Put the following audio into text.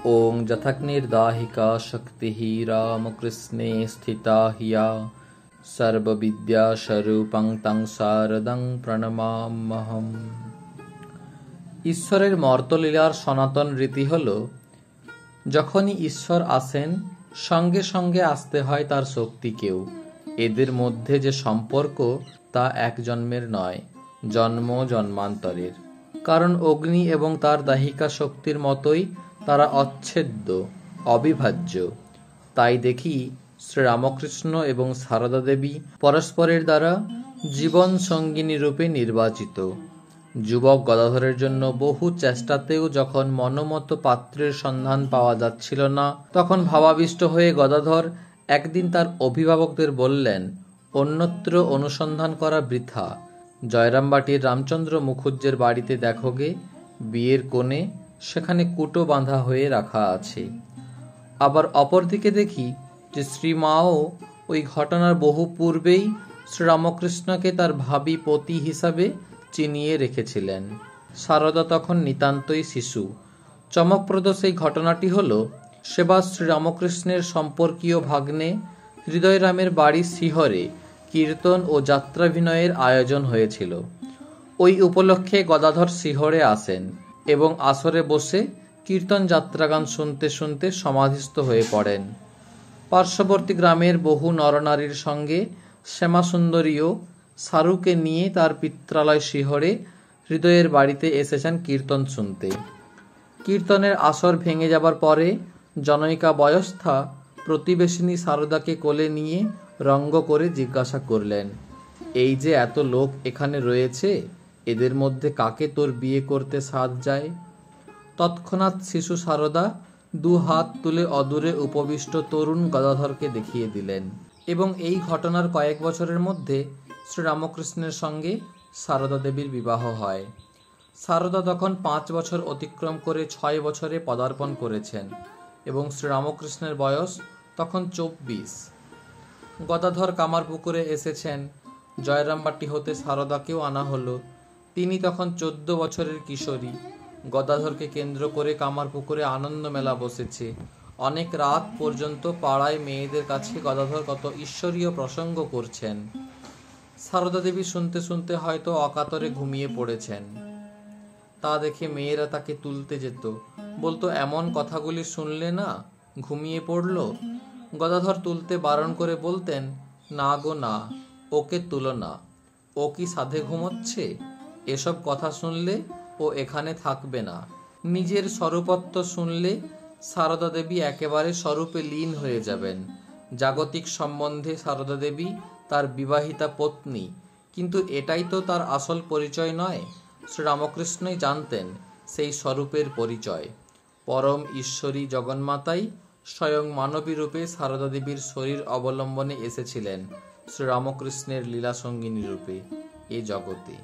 ओं जथग्निर्दाहिका शक्तिः रामकृष्णे स्थिता हिया सर्वविद्यास्वरूपं तं शारदं प्रणमाम्यहम्। ঈশ্বরের মর্তলীলার সনাতন রীতি হল, যখনই ঈশ্বর আসেন সঙ্গে সঙ্গে আসতে হয় তার শক্তিকেও। এদের মধ্যে যে সম্পর্ক তা এক জন্মের নয়, জন্ম জন্মান্তরের। কারণ অগ্নি এবং তার দাহিকা শক্তির মতোই তারা অচ্ছেদ্য, অবিভাজ্য। তাই দেখি শ্রীরামকৃষ্ণ এবং সারদা দেবী পরস্পরের দ্বারা জীবন সঙ্গিনী রূপে নির্বাচিত। যুবক গদাধরের জন্য বহু চেষ্টাতেও যখন মনোমত পাত্রের সন্ধান পাওয়া যাচ্ছিল না, তখন ভাবাবিষ্ট হয়ে গদাধর একদিন তার অভিভাবকদের বললেন, অন্যত্র অনুসন্ধান করা বৃথা। জয়রামবাটির রামচন্দ্র মুখুজ্জের বাড়িতে দেখোগে, বিয়ের কোণে সেখানে কুটো বাঁধা হয়ে রাখা আছে। আবার অপরদিকে দেখি যে শ্রীমাও ওই ঘটনার বহু পূর্বেই শ্রীরামকৃষ্ণকে তার ভাবী পতি হিসাবে চিনিয়ে রেখেছিলেন। সারদা তখন নিতান্তই শিশু। চমকপ্রদ সেই ঘটনাটি হল, সেবার শ্রীরামকৃষ্ণের সম্পর্কীয় ভাগ্নে হৃদয়রামের বাড়ি শিহরে কীর্তন ও যাত্রাভিনয়ের আয়োজন হয়েছিল। ওই উপলক্ষে গদাধর শিহরে আসেন এবং আসরে বসে কীর্তন যাত্রাগান শুনতে শুনতে সমাধিস্থ হয়ে পড়েন। পার্শ্ববর্তী গ্রামের বহু নরনারীর সঙ্গে শ্যামাসুন্দরীও সারুকে নিয়ে তার পিত্রালয় শিহরে হৃদয়ের বাড়িতে এসেছেন কীর্তন শুনতে। কীর্তনের আসর ভেঙে যাবার পরে জনৈকা বয়স্থা প্রতিবেশিনী সারদাকে কোলে নিয়ে রঙ্গ করে জিজ্ঞাসা করলেন, এই যে এত লোক এখানে রয়েছে, এদের মধ্যে কাকে তোর বিয়ে করতে সাধ যায়? তৎক্ষণাৎ শিশু সারদা দু হাত তুলে অদূরে উপবিষ্ট তরুণ গদাধরকে দেখিয়ে দিলেন এবং এই ঘটনার কয়েক বছরের মধ্যে শ্রীরামকৃষ্ণের সঙ্গে সারদা দেবীর বিবাহ হয়। সারদা তখন 5 বছর অতিক্রম করে 6 বছরে পদার্পণ করেছেন এবং শ্রীরামকৃষ্ণের বয়স তখন 24। গদাধর কামারপুকুরে এসেছেন। জয়রামবাটি হতে সারদাকেও আনা হলো। তিনি তখন 14 বছরের কিশোরী। গদাধরকে কেন্দ্র করে কামারপুকুরে আনন্দ মেলা বসেছে। অনেক রাত পর্যন্ত পাড়ায় মেয়েদের কাছে গদাধর কত ঈশ্বরীয় প্রসঙ্গ করছেন। সারদা দেবী শুনতে শুনতে হয়তো অকাতরে ঘুমিয়ে পড়েছেন। তা দেখে মেয়েরা তাকে তুলতে যেত, বলতো, এমন কথাগুলি শুনলে না, ঘুমিয়ে পড়ল। গদাধর তুলতে বারণ করে বলতেন, না গো না, ওকে তুলো না, ও কি সাধে ঘুমোচ্ছে? এসব কথা শুনলে ও এখানে থাকবে না। নিজের স্বরূপত্ব শুনলে সারদা দেবী একেবারে স্বরূপে লীন হয়ে যাবেন। জাগতিক সম্বন্ধে সারদা দেবী তার বিবাহিতা পত্নী, কিন্তু এটাই তো তার আসল পরিচয় নয়। শ্রীরামকৃষ্ণই জানতেন সেই স্বরূপের পরিচয়। পরম ঈশ্বরী জগন্মাতাই স্বয়ং মানবী রূপে সারদা দেবীর শরীর অবলম্বনে এসেছিলেন শ্রীরামকৃষ্ণের লীলাসঙ্গিনী রূপে এ জগতে।